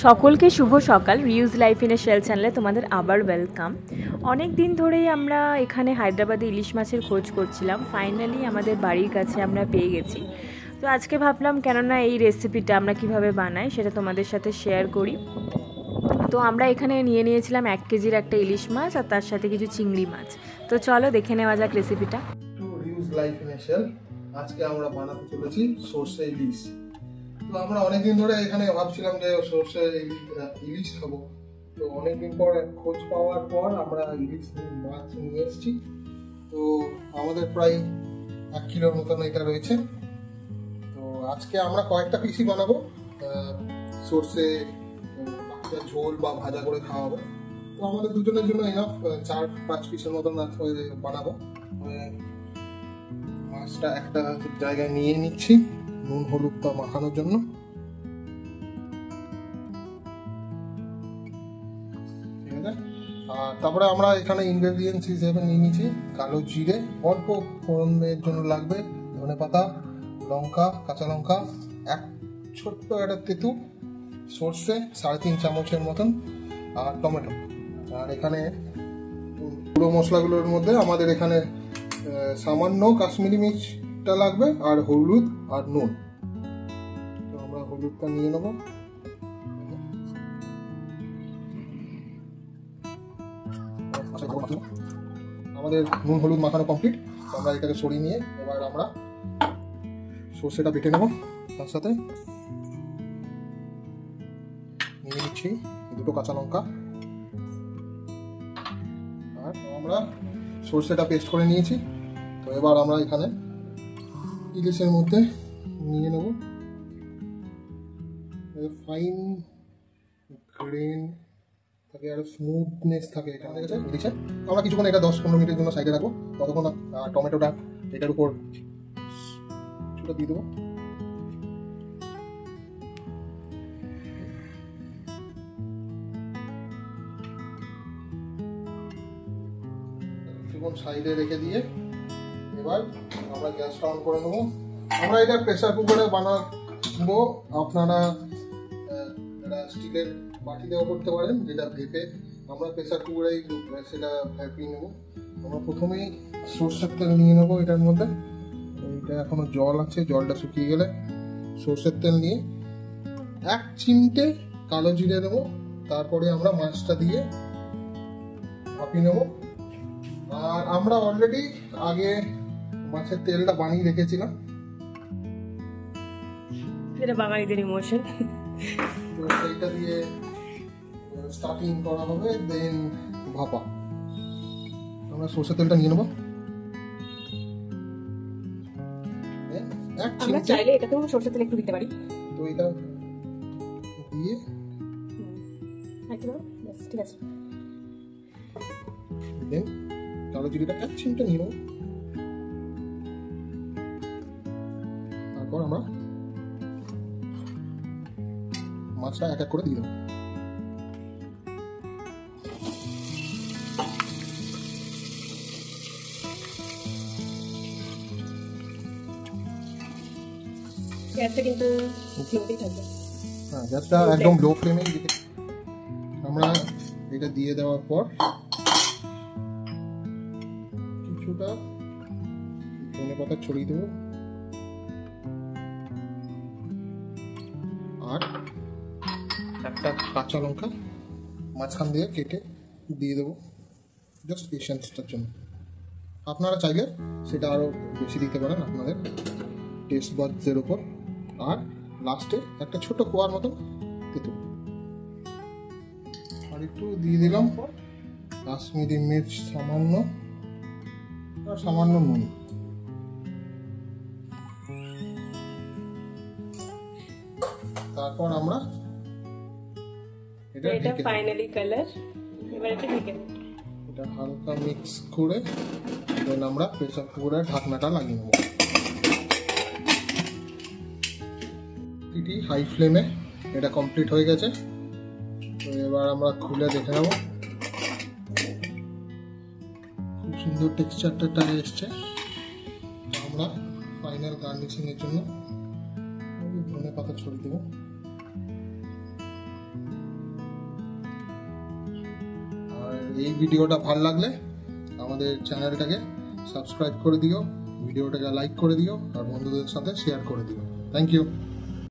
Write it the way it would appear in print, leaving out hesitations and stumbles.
সকলকে শুভ সকাল। Reuse life in a shell চ্যানেলে তোমাদের আবার ওয়েলকাম। অনেক দিন ধরেই আমরা এখানে হায়দ্রাবাদে ইলিশ মাছের খোঁজ করছিলাম। ফাইনালি আমাদের বাড়ির কাছে আমরা পেয়ে গেছি। তো আজকে ভাবলাম কেননা এই রেসিপিটা আমরা কিভাবে বানাই সেটা তোমাদের সাথে শেয়ার করি। তো আমরা এখানে নিয়ে নিয়েছিলাম 1 কেজির একটা ইলিশ মাছ আর তার সাথে কিছু চিংড়ি মাছ। তো চলো দেখে নেওয়া যাক রেসিপিটা। Reuse life in a shell আজকে আমরা বানাতে চলেছি সরষে ইলিশ। তো আমরা অনেকদিন ধরে এখানে ভাবছিলাম যে সরষে ইলিশ খাবো। তো অনেকদিন পর খোঁজ পাওয়ার পর আমরা ইলিশ মাছ নিয়ে এসেছি। তো আমাদের প্রায় 1 কিলোর মতন এটা রয়েছে। তো আজকে আমরা কয়েকটা পিসই বানাবো, সরষে ঝোল বা ভাজা করে খাওয়াবো। তো আমাদের দুজনের জন্য এনাফ 4-5 পিসের মতন বানাবো। মাছটা একটা জায়গায় নিয়ে নিচ্ছি নুন হলুদটা মাখানোর জন্য। ঠিক আছে, আর তারপরে আমরা এখানে ইনগ্রেডিয়েন্টস হিসেবে নিয়ে নিচ্ছি কালো জিরে, অল্প ফোড়নের জন্য লাগবে ধনেপাতা, লঙ্কা, কাঁচা লঙ্কা, এক ছোট্ট একটা তেঁতুল, সর্ষে 3.5 চামচের মতন, আর টমেটো। আর এখানে পুরো মশলাগুলোর মধ্যে আমাদের এখানে সামান্য কাশ্মীরি মির্চটা লাগবে, আর হলুদ আর নুন। তো আমরা হলুদটা নিয়ে নেব। আমাদের নুন হলুদ মাখানো কমপ্লিট। আমরা এটাকে সরিয়ে নিয়ে এবার আমরা সর্ষেটা বেটে নেব। তার সাথে নিয়ে নিচ্ছি 2 কাঁচা লঙ্কা, আর আমরা সর্ষেটা পেস্ট করে নিয়েছি। তো এবার আমরা এখানে ইলিশের মধ্যে নিয়ে নেব। ফাইন গ্রেন থাকে আর স্মুথনেস থাকে এখানে ইলিশে। আমরা কিছুক্ষণ এটা 10-15 মিনিটের জন্য সাইডে রাখবো। ততক্ষণ টমেটোটা এটার উপর কিছুটা দিয়ে দেবো। সাইডে রেখে দিয়ে এবার আমরা গ্যাসটা অন করে নেবো। আমরা এটা প্রেসার কুকারে বানাবো। আপনারা স্টিলের বাটিতেও করতে পারেন, যেটা ভেপে। আমরা প্রেসার কুকারেই সেটা ভেপিয়ে নেবো। আমরা প্রথমেই সর্ষের তেল নিয়ে নেবো এটার মধ্যে। এটা এখনো জল আছে, জলটা শুকিয়ে গেলে সর্ষের তেল নিয়ে 1 চিমটে কালো জিরে দেবো। তারপরে আমরা মাছটা দিয়ে ভাপিয়ে নেবো। আর আমরা অলরেডি আগে মাছের তেলটা বানিয়ে রেখেছিলাম। এটা বাঙালিদের ইমোশন। তো সেইটা দিয়ে স্টার্টিং করা হবে, দেন ভাপা। আমরা সরষের তেলটা নিয়ে নেবো। আমরা চাইলে এটাতেও সরষের তেল একটু দিতে পারি। তো এটা দিয়ে ঠিক আছে, দেন কালো জিরেটা 1 চিমটে নিয়ে নেবো। তারপর আমরা মাছটা এক এক করে দিয়ে দেবো। গ্যাসটা কিন্তু স্লোতেই থাকবে। হ্যাঁ, গ্যাসটা একদম লো ফ্লেমে দিতে। আমরা এটা দিয়ে দেওয়ার পর কিছুটা ধনেপাতা ছড়িয়ে দেবো, আর একটা কাঁচা লঙ্কা মাঝখান দিয়ে কেটে দিয়ে দেবো, জাস্ট পেশেন্সটার জন্য। আপনারা চাইলে সেটা আরও বেশি দিতে পারেন আপনাদের টেস্ট বাডসের উপর। আর লাস্টে একটা ছোট কোয়ার মতো তেঁতুল আর একটু দিয়ে দিলাম কাশ্মীরি মির্চ সামান্য, আর সামান্য নুন। তারপর আমরা এটা ফাইনালি কালার। এবার এটা ঢেকে দেব। এটা হালকা মিক্স করে দেন আমরা প্রেসার কুকারের ঢাকনাটা লাগিয়ে নেব। এটি হাই ফ্লেমে এটা কমপ্লিট হয়ে গেছে। তো এবার আমরা খুলে দেখে নেব। খুব সুন্দর টেক্সচারটা এসছে। আমরা ফাইনাল গার্নিশিং এর জন্য ধনেপাতা ছড়িয়ে দেবো। এই ভিডিওটা ভালো লাগলে আমাদের চ্যানেলটাকে সাবস্ক্রাইব করে দিও, ভিডিওটাকে লাইক করে দিও আর বন্ধুদের সাথে শেয়ার করে দিও। Thank you.